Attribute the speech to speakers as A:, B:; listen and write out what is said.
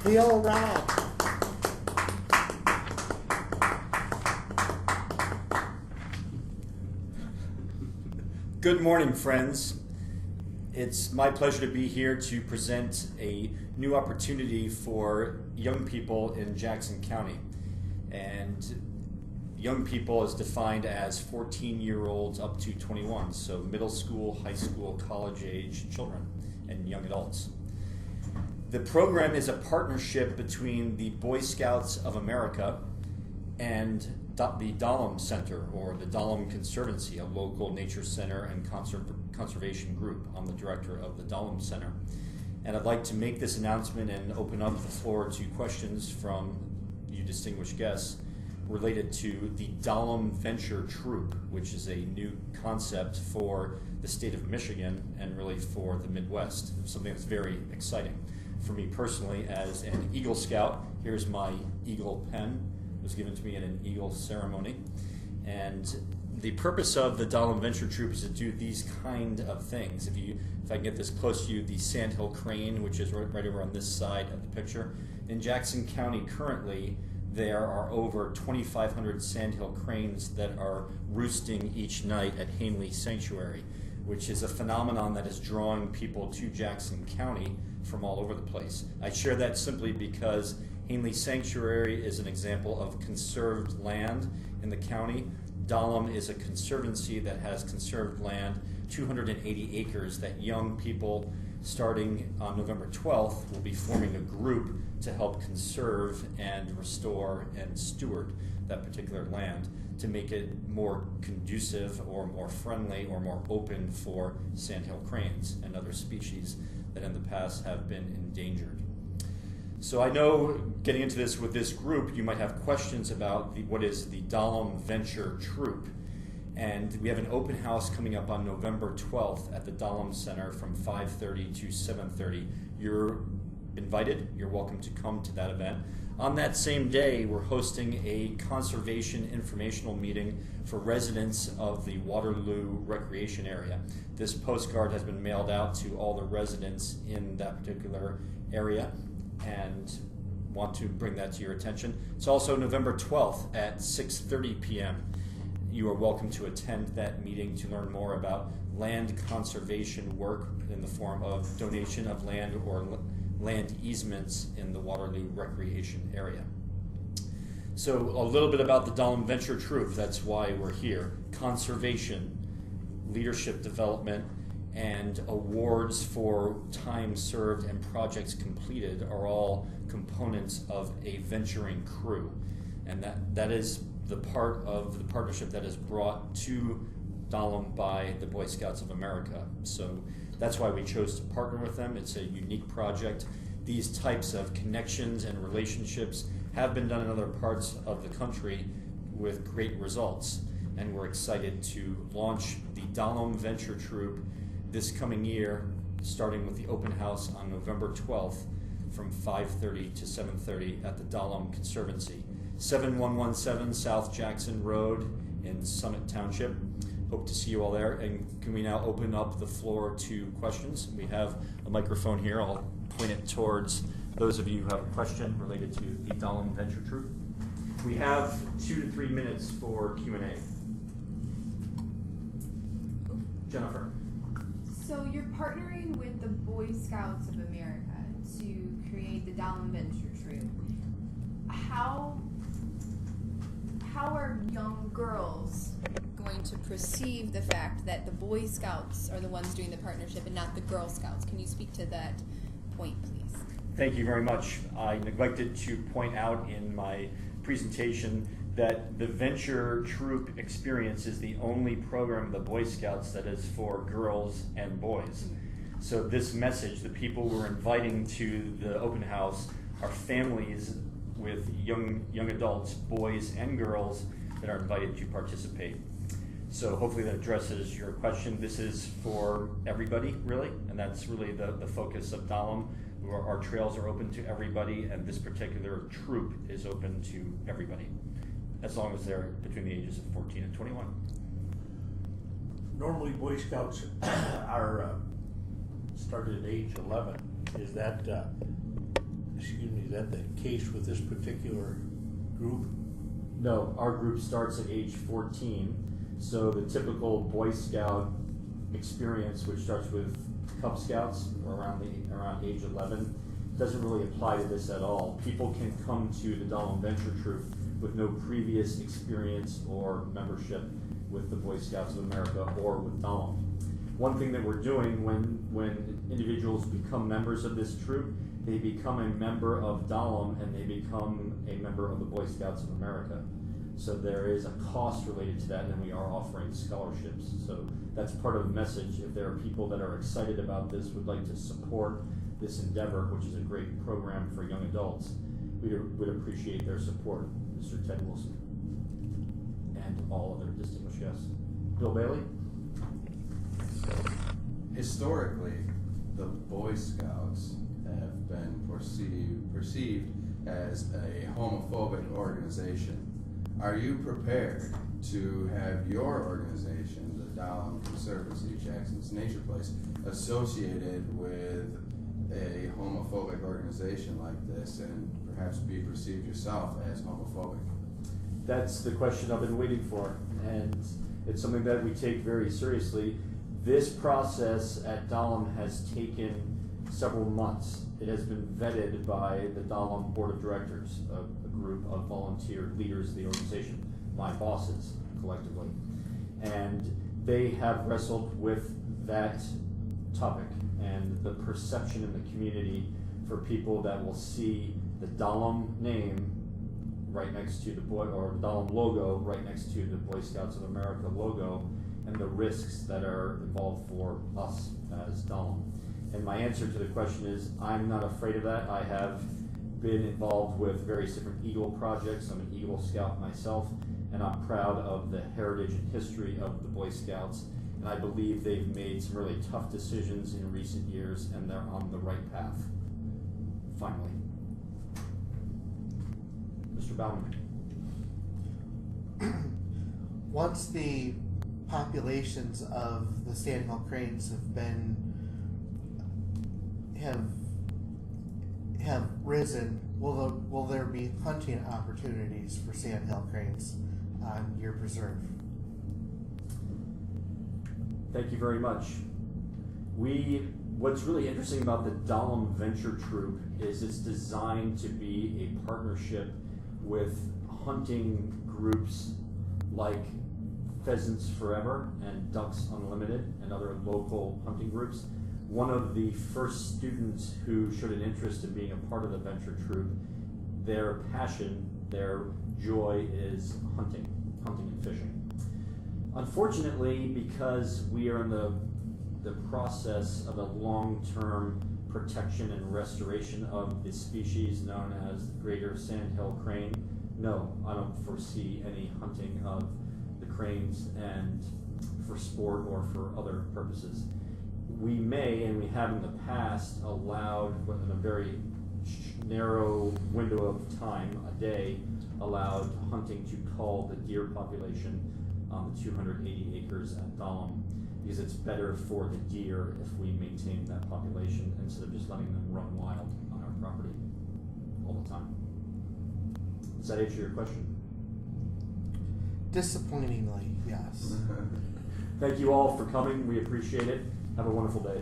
A: Feel right.
B: Good morning, friends. It's my pleasure to be here to present a new opportunity for young people in Jackson County. And young people is defined as 14-year-olds up to 21, so middle school, high school, college-age children and young adults. The program is a partnership between the Boy Scouts of America and the Dahlem Center, or the Dahlem Conservancy, a local nature center and conservation group. I'm the director of the Dahlem Center. And I'd like to make this announcement and open up the floor to questions from you distinguished guests related to the Dahlem Venture Troop, which is a new concept for the state of Michigan and really for the Midwest, something that's very exciting. For me personally, as an Eagle Scout, here's my Eagle pen. It was given to me at an Eagle ceremony. And the purpose of the Dahlem Venture Troop is to do these kind of things. If I can get this close to you, the sandhill crane, which is right over on this side of the picture. In Jackson County currently, there are over 2,500 sandhill cranes that are roosting each night at Hanley Sanctuary, which is a phenomenon that is drawing people to Jackson County from all over the place. I share that simply because Hanley Sanctuary is an example of conserved land in the county. Dahlem is a conservancy that has conserved land, 280 acres, that young people starting on November 12th will be forming a group to help conserve and restore and steward that particular land to make it more conducive or more friendly or more open for sandhill cranes and other species that in the past have been endangered. So I know getting into this with this group, you might have questions about what is the Dahlem Venture Troop. And we have an open house coming up on November 12th at the Dahlem Center from 5:30 to 7:30. You're invited. You're welcome to come to that event. On that same day, we're hosting a conservation informational meeting for residents of the Waterloo recreation area. This postcard has been mailed out to all the residents in that particular area, and want to bring that to your attention. It's also November 12th at 6:30 p.m. You are welcome to attend that meeting to learn more about land conservation work in the form of donation of land or land easements in the Waterloo recreation area. So a little bit about the Dahlem Venture Troop, that's why we're here. Conservation, leadership development, and awards for time served and projects completed are all components of a venturing crew. And that is the part of the partnership that is brought to Dahlem by the Boy Scouts of America. So that's why we chose to partner with them. It's a unique project. These types of connections and relationships have been done in other parts of the country with great results. And we're excited to launch the Dahlem Venture Troop this coming year, starting with the open house on November 12th from 5:30 to 7:30 at the Dahlem Conservancy, 7117 South Jackson Road in Summit Township. Hope to see you all there. And can we now open up the floor to questions? We have a microphone here. I'll point it towards those of you who have a question related to the Dahlem Venture Troop. We have 2 to 3 minutes for Q&A. Jennifer.
C: So you're partnering with the Boy Scouts of America to create the Dahlem Venture Troop. How are young girls going to perceive the fact that the Boy Scouts are the ones doing the partnership and not the Girl Scouts? Can you speak to that point, please?
B: Thank you very much. I neglected to point out in my presentation that the Venture Troop experience is the only program of the Boy Scouts that is for girls and boys. So this message, the people we're inviting to the open house are families with young adults, boys and girls, that are invited to participate. So hopefully that addresses your question. This is for everybody, really, and that's really the focus of Dahlem. Our trails are open to everybody, and this particular troop is open to everybody, as long as they're between the ages of 14 and 21.
A: Normally, Boy Scouts started at age 11. Is that that the case with this particular group?
B: No, our group starts at age 14. So the typical Boy Scout experience, which starts with Cub Scouts around age 11, doesn't really apply to this at all. People can come to the Dahlem Venture Troop with no previous experience or membership with the Boy Scouts of America or with Dahlem. One thing that we're doing when individuals become members of this troop, they become a member of Dahlem and they become a member of the Boy Scouts of America. So there is a cost related to that, and we are offering scholarships. So that's part of the message. If there are people that are excited about this, would like to support this endeavor, which is a great program for young adults, we would appreciate their support. Mr. Ted Wilson and all other distinguished guests. Bill Bailey?
D: Historically, the Boy Scouts have been perceived as a homophobic organization. Are you prepared to have your organization, the Dahlem Conservancy, Jackson's Nature Place, associated with a homophobic organization like this and perhaps be perceived yourself as homophobic?
B: That's the question I've been waiting for, and it's something that we take very seriously. This process at Dahlem has taken several months. It has been vetted by the Dahlem Board of Directors, a group of volunteer leaders of the organization, my bosses collectively. And they have wrestled with that topic and the perception in the community for people that will see the Dahlem name right next to the Dahlem logo right next to the Boy Scouts of America logo, and the risks that are involved for us as Dahlem. And my answer to the question is, I'm not afraid of that. I have been involved with various different Eagle projects. I'm an Eagle Scout myself, and I'm proud of the heritage and history of the Boy Scouts. And I believe they've made some really tough decisions in recent years, and they're on the right path. Finally. Mr. Bauman.
E: Once the populations of the sandhill cranes have risen, will there be hunting opportunities for sandhill cranes on your preserve?
B: Thank you very much. What's really interesting about the Dahlem Venture Troop is it's designed to be a partnership with hunting groups like Pheasants Forever and Ducks Unlimited and other local hunting groups. One of the first students who showed an interest in being a part of the Venture Troop, their passion, their joy is hunting and fishing. Unfortunately, because we are in the process of a long-term protection and restoration of the species known as the greater sandhill crane, no, I don't foresee any hunting of the cranes and for sport or for other purposes. We may, and we have in the past, allowed, in a very narrow window of time, a day, allowed hunting to cull the deer population on the 280 acres at Dahlem, because it's better for the deer if we maintain that population instead of just letting them run wild on our property all the time. Does that answer your question?
E: Disappointingly, yes.
B: Thank you all for coming. We appreciate it. Have a wonderful day.